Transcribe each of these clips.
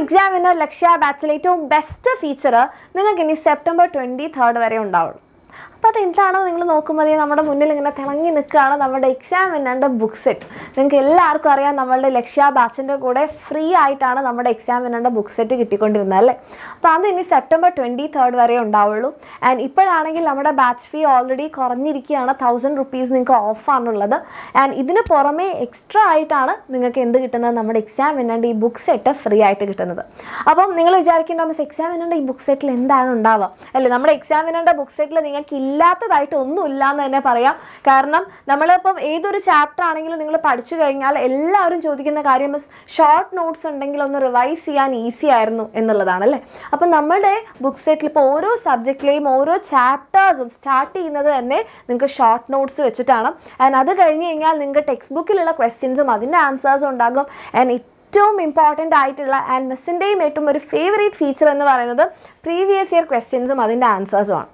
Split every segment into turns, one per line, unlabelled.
Exam winner ലക്ഷ്യ ബാച്ചിലെ ഏറ്റവും best feature നിങ്ങൾക്ക് ഇനി സെപ്റ്റംബർ 23 വരെ ഉണ്ടാവുള്ളൂ. അപ്പോൾ അതെന്താണെന്ന് നിങ്ങൾ നോക്കുമ്പോൾ നമ്മുടെ മുന്നിൽ ഇങ്ങനെ തിളങ്ങി നിൽക്കുകയാണ് നമ്മുടെ എക്സാം വിന്നറിൻ്റെ ബുക്ക് സെറ്റ്. നിങ്ങൾക്ക് എല്ലാവർക്കും അറിയാം നമ്മളുടെ ലക്ഷ്യ ബാച്ചിൻ്റെ കൂടെ ഫ്രീ ആയിട്ടാണ് നമ്മുടെ എക്സാം വിന്നറിൻ്റെ ബുക്ക് സെറ്റ് കിട്ടിക്കൊണ്ടിരുന്നത് അല്ലേ. അപ്പോൾ അത് ഇനി സെപ്റ്റംബർ 23 വരെ ഉണ്ടാവുള്ളൂ. ആൻഡ് ഇപ്പോഴാണെങ്കിൽ നമ്മുടെ ബാച്ച് ഫീ ഓൾറെഡി കുറഞ്ഞിരിക്കുകയാണ്. 1000 rupees നിങ്ങൾക്ക് ഓഫാണുള്ളത്. ആൻഡ് ഇതിന് പുറമേ എക്സ്ട്രാ ആയിട്ടാണ് നിങ്ങൾക്ക് എന്ത് കിട്ടുന്നത്, നമ്മുടെ എക്സാം വിന്നറിൻ്റെ ഈ ബുക്ക് സെറ്റ് ഫ്രീ ആയിട്ട് കിട്ടുന്നത്. അപ്പം നിങ്ങൾ വിചാരിക്കേണ്ട എക്സാം വിന്നറിൻ്റെ ഈ ബുക്ക് സെറ്റിൽ എന്താണ് ഉണ്ടാവുക അല്ലേ. നമ്മുടെ എക്സാം വിന്നറിൻ്റെ ബുക്ക് സെറ്റിൽ നിങ്ങൾക്ക് ഇല്ലാത്തതായിട്ട് ഒന്നുമില്ല എന്ന് തന്നെ പറയാം. കാരണം നമ്മളിപ്പം ഏതൊരു ചാപ്റ്റർ ആണെങ്കിലും നിങ്ങൾ പഠിച്ചു കഴിഞ്ഞാൽ എല്ലാവരും ചോദിക്കുന്ന കാര്യം ഷോർട്ട് നോട്ട്സ് ഉണ്ടെങ്കിൽ ഒന്ന് റിവൈസ് ചെയ്യാൻ ഈസി ആയിരുന്നു എന്നുള്ളതാണ് അല്ലേ. അപ്പം നമ്മുടെ ബുക്ക് സെറ്റിൽ ഇപ്പോൾ ഓരോ സബ്ജക്റ്റിലെയും ഓരോ ചാപ്റ്റേഴ്സും സ്റ്റാർട്ട് ചെയ്യുന്നത് തന്നെ നിങ്ങൾക്ക് ഷോർട്ട് നോട്ട്സ് വെച്ചിട്ടാണ്. ആൻഡ് അത് കഴിഞ്ഞ് കഴിഞ്ഞാൽ നിങ്ങൾക്ക് ടെക്സ്റ്റ് ബുക്കിലുള്ള ക്വസ്റ്റ്യൻസും അതിൻ്റെ ആൻസേഴ്സും ഉണ്ടാകും. ആൻഡ് ഏറ്റവും ഇമ്പോർട്ടൻ്റ് ആയിട്ടുള്ള ആൻഡ് മിസ്സിൻ്റെയും ഏറ്റവും ഒരു ഫേവറേറ്റ് ഫീച്ചർ എന്ന് പറയുന്നത് പ്രീവിയസ് ഇയർ ക്വസ്റ്റ്യൻസും അതിൻ്റെ ആൻസേഴ്സുമാണ്.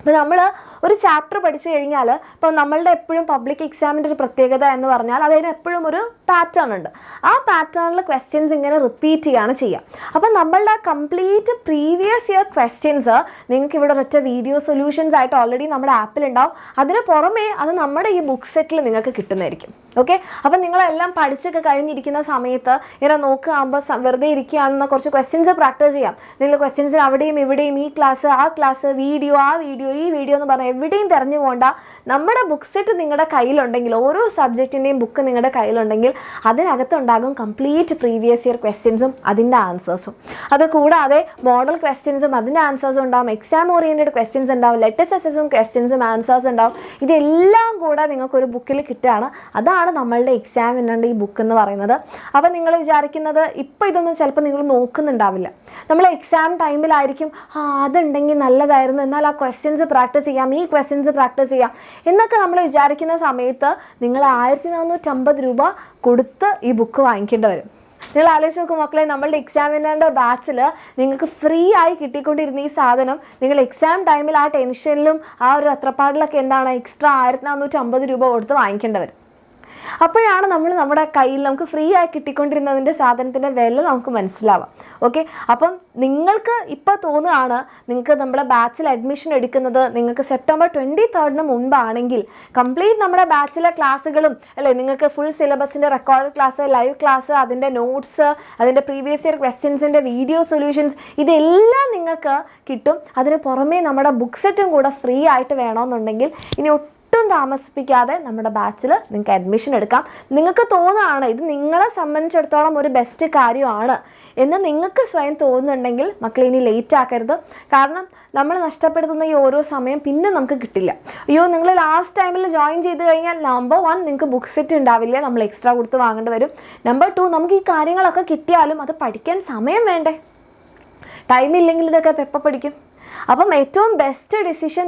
അപ്പോൾ നമ്മൾ ഒരു ചാപ്റ്റർ പഠിച്ചു കഴിഞ്ഞാൽ ഇപ്പോൾ നമ്മളുടെ എപ്പോഴും പബ്ലിക് എക്സാമിൻ്റെ ഒരു പ്രത്യേകത എന്ന് പറഞ്ഞാൽ അതിന് എപ്പോഴും ഒരു പാറ്റേൺ ഉണ്ട്. ആ പാറ്റേണിൽ ക്വസ്റ്റ്യൻസ് ഇങ്ങനെ റിപ്പീറ്റ് ചെയ്യുകയാണ് ചെയ്യുക. അപ്പോൾ നമ്മളുടെ കംപ്ലീറ്റ് പ്രീവിയസ് ഇയർ ക്വസ്റ്റ്യൻസ് നിങ്ങൾക്ക് ഇവിടെ ഒരൊറ്റ വീഡിയോ സൊല്യൂഷൻസ് ആയിട്ട് ഓൾറെഡി നമ്മുടെ ആപ്പിലുണ്ടാവും. അതിന് പുറമേ അത് നമ്മുടെ ഈ ബുക്ക് സെറ്റിൽ നിങ്ങൾക്ക് കിട്ടുന്നതായിരിക്കും. ഓക്കെ, അപ്പം നിങ്ങളെല്ലാം പഠിച്ചൊക്കെ കഴിഞ്ഞിരിക്കുന്ന സമയത്ത് ഇങ്ങനെ നോക്കുകയാകുമ്പോൾ വെറുതെ ഇരിക്കുകയാണെന്ന് കുറച്ച് ക്വസ്റ്റ്യൻസ് പ്രാക്ടീസ് ചെയ്യാം. നിങ്ങൾ ക്വസ്റ്റ്യൻസിന് അവിടെയും ഇവിടെയും ഈ ക്ലാസ് ആ ക്ലാസ് വീഡിയോ ആ വീഡിയോ ഈ വീഡിയോ എന്ന് പറഞ്ഞാൽ എവിടെയും തിരഞ്ഞു പോകണ്ട. നമ്മുടെ ബുക്ക് സെറ്റ് നിങ്ങളുടെ കയ്യിലുണ്ടെങ്കിൽ, ഓരോ സബ്ജക്റ്റിൻ്റെയും ബുക്ക് നിങ്ങളുടെ കയ്യിലുണ്ടെങ്കിൽ അതിനകത്തുണ്ടാകും കംപ്ലീറ്റ് പ്രീവിയസ് ഇയർ ക്വസ്റ്റ്യൻസും അതിൻ്റെ ആൻസേഴ്സും. അത് കൂടാതെ മോഡൽ ക്വസ്റ്റ്യൻസും അതിൻ്റെ ആൻസേഴ്സും ഉണ്ടാവും, എക്സാം ഓറിയൻറ്റഡ് ക്വസ്റ്റ്യൻസ് ഉണ്ടാവും, ലെറ്റസ്റ്റ് എസ്സസും ക്വസ്റ്റ്യൻസും ആൻസേഴ്സ് ഉണ്ടാവും. ഇതെല്ലാം കൂടെ നിങ്ങൾക്കൊരു ബുക്കിൽ കിട്ടുകയാണ്. അതാണ് നമ്മളുടെ എക്സാം വിന്നറിൻ്റെ ഈ ബുക്ക് എന്ന് പറയുന്നത്. അപ്പം നിങ്ങൾ വിചാരിക്കുന്നത് ഇപ്പോൾ ഇതൊന്നും ചിലപ്പോൾ നിങ്ങൾ നോക്കുന്നുണ്ടാവില്ല. നമ്മൾ എക്സാം ടൈമിലായിരിക്കും അതുണ്ടെങ്കിൽ നല്ലതായിരുന്നു, എന്നാൽ ആ ക്വസ്റ്റ്യൻസ് പ്രാക്ടീസ് ചെയ്യാം, ഈ ക്വസ്റ്റ്യൻസ് പ്രാക്ടീസ് ചെയ്യാം എന്നൊക്കെ നമ്മൾ വിചാരിക്കുന്ന സമയത്ത് നിങ്ങൾ 1450 രൂപ കൊടുത്ത് ഈ ബുക്ക് വാങ്ങിക്കേണ്ടി വരും. നിങ്ങൾ ആലോചിച്ച് നോക്കും മക്കളെ, നമ്മളുടെ എക്സാം വിന്നറിൻ്റെ ബാച്ചിൽ നിങ്ങൾക്ക് ഫ്രീ ആയി കിട്ടിക്കൊണ്ടിരുന്ന ഈ സാധനം നിങ്ങൾ എക്സാം ടൈമിൽ ആ ടെൻഷനിലും ആ ഒരു അത്രപ്പാടിലൊക്കെ എന്താണ് എക്സ്ട്രാ 1450 രൂപ കൊടുത്ത് വാങ്ങിക്കേണ്ടി വരും. അപ്പോഴാണ് നമ്മുടെ കയ്യിൽ നമുക്ക് ഫ്രീ ആയി കിട്ടിക്കൊണ്ടിരുന്നതിൻ്റെ സാധനത്തിൻ്റെ വില നമുക്ക് മനസ്സിലാവാം. ഓക്കെ, അപ്പം നിങ്ങൾക്ക് ഇപ്പോൾ തോന്നുകയാണ് നിങ്ങൾക്ക് നമ്മുടെ ബാച്ചിൽ അഡ്മിഷൻ എടുക്കുന്നത് നിങ്ങൾക്ക് സെപ്റ്റംബർ 23 മുൻപാണെങ്കിൽ കംപ്ലീറ്റ് നമ്മുടെ ബാച്ചിലെ ക്ലാസ്സുകളും അല്ലേ, നിങ്ങൾക്ക് ഫുൾ സിലബസിൻ്റെ റെക്കോർഡ് ക്ലാസ്, ലൈവ് ക്ലാസ്, അതിൻ്റെ നോട്ട്സ്, അതിൻ്റെ പ്രീവിയസ് ഇയർ ക്വസ്റ്റ്യൻസിൻ്റെ വീഡിയോ സൊല്യൂഷൻസ് ഇതെല്ലാം നിങ്ങൾക്ക് കിട്ടും. അതിന് പുറമേ നമ്മുടെ ബുക്ക് സെറ്റും കൂടെ ഫ്രീ ആയിട്ട് വേണമെന്നുണ്ടെങ്കിൽ ഇനി ഒട്ടും താമസിപ്പിക്കാതെ നമ്മുടെ ബാച്ചിൽ നിങ്ങൾക്ക് അഡ്മിഷൻ എടുക്കാം. നിങ്ങൾക്ക് തോന്നുകയാണ് ഇത് നിങ്ങളെ സംബന്ധിച്ചിടത്തോളം ഒരു ബെസ്റ്റ് കാര്യമാണ് എന്ന് നിങ്ങൾക്ക് സ്വയം തോന്നുന്നുണ്ടെങ്കിൽ മക്കളെ ഇനി ലേറ്റ് ആക്കരുത്. കാരണം നമ്മൾ നഷ്ടപ്പെടുത്തുന്ന ഈ ഓരോ സമയം പിന്നെ നമുക്ക് കിട്ടില്ല. അയ്യോ, നിങ്ങൾ ലാസ്റ്റ് ടൈമിൽ ജോയിൻ ചെയ്ത് കഴിഞ്ഞാൽ നമ്പർ 1 നിങ്ങൾക്ക് ബുക്ക് സെറ്റ് ഉണ്ടാവില്ല, നമ്മൾ എക്സ്ട്രാ കൊടുത്ത് വാങ്ങേണ്ടി വരും. നമ്പർ 2 നമുക്ക് ഈ കാര്യങ്ങളൊക്കെ കിട്ടിയാലും അത് പഠിക്കാൻ സമയം വേണ്ടേ. ടൈമില്ലെങ്കിൽ ഇതൊക്കെ എപ്പോൾ പഠിക്കും. അപ്പം ഏറ്റവും ബെസ്റ്റ് ഡിസിഷൻ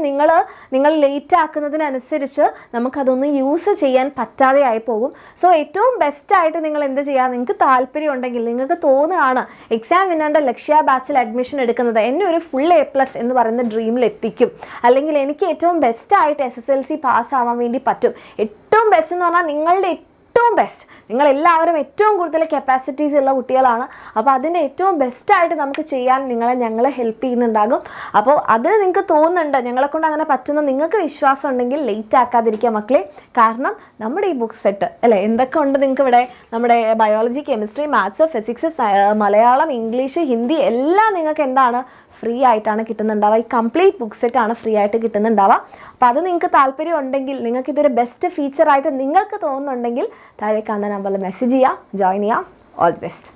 നിങ്ങൾ ലേറ്റ് ആക്കുന്നതിനനുസരിച്ച് നമുക്കതൊന്നും യൂസ് ചെയ്യാൻ പറ്റാതെ ആയി പോകും. സോ ഏറ്റവും ബെസ്റ്റായിട്ട് നിങ്ങൾ എന്ത് ചെയ്യുക, നിങ്ങൾക്ക് താല്പര്യം ഉണ്ടെങ്കിൽ, നിങ്ങൾക്ക് തോന്നുകയാണ് എക്സാം വിന്നറിൻ്റെ ലക്ഷ്യ ബാച്ചിൽ അഡ്മിഷൻ എടുക്കുന്നത് എന്നെ ഒരു ഫുൾ A+ എന്ന് പറയുന്ന ഡ്രീമിൽ എത്തിക്കും, അല്ലെങ്കിൽ എനിക്ക് ഏറ്റവും ബെസ്റ്റായിട്ട് SSLC പാസ്സാവാൻ വേണ്ടി പറ്റും. ഏറ്റവും ബെസ്റ്റ് എന്ന് പറഞ്ഞാൽ നിങ്ങളുടെ ഏറ്റവും ബെസ്റ്റ്, നിങ്ങളെല്ലാവരും ഏറ്റവും കൂടുതൽ കപ്പാസിറ്റീസ് ഉള്ള കുട്ടികളാണ്. അപ്പോൾ അതിൻ്റെ ഏറ്റവും ബെസ്റ്റായിട്ട് നമുക്ക് ചെയ്യാൻ ഞങ്ങളെ ഹെൽപ്പ് ചെയ്യുന്നുണ്ടാകും. അപ്പോൾ അതിന് നിങ്ങൾക്ക് തോന്നുന്നുണ്ട് ഞങ്ങളെക്കൊണ്ട് അങ്ങനെ പറ്റുന്ന നിങ്ങൾക്ക് വിശ്വാസം ഉണ്ടെങ്കിൽ ലേറ്റ് ആക്കാതിരിക്കുക മക്കളെ. കാരണം നമ്മുടെ ഈ ബുക്ക് സെറ്റ് അല്ലേ, എന്തൊക്കെ ഉണ്ട് നിങ്ങൾക്ക് ഇവിടെ, നമ്മുടെ biology, chemistry, maths, physics, Malayalam, English, Hindi എല്ലാം നിങ്ങൾക്ക് എന്താണ് ഫ്രീ ആയിട്ടാണ് കിട്ടുന്നുണ്ടാവുക. ഈ കംപ്ലീറ്റ് ബുക്ക് സെറ്റാണ് ഫ്രീ ആയിട്ട് കിട്ടുന്നുണ്ടാവുക. അപ്പോൾ അത് നിങ്ങൾക്ക് താല്പര്യം ഉണ്ടെങ്കിൽ, നിങ്ങൾക്കിതൊരു ബെസ്റ്റ് ഫീച്ചറായിട്ട് നിങ്ങൾക്ക് തോന്നുന്നുണ്ടെങ്കിൽ താഴെ കാണുന്ന നമ്പറിൽ മെസ്സേജ് ചെയ്യുക, ജോയിൻ ചെയ്യാം. All the best.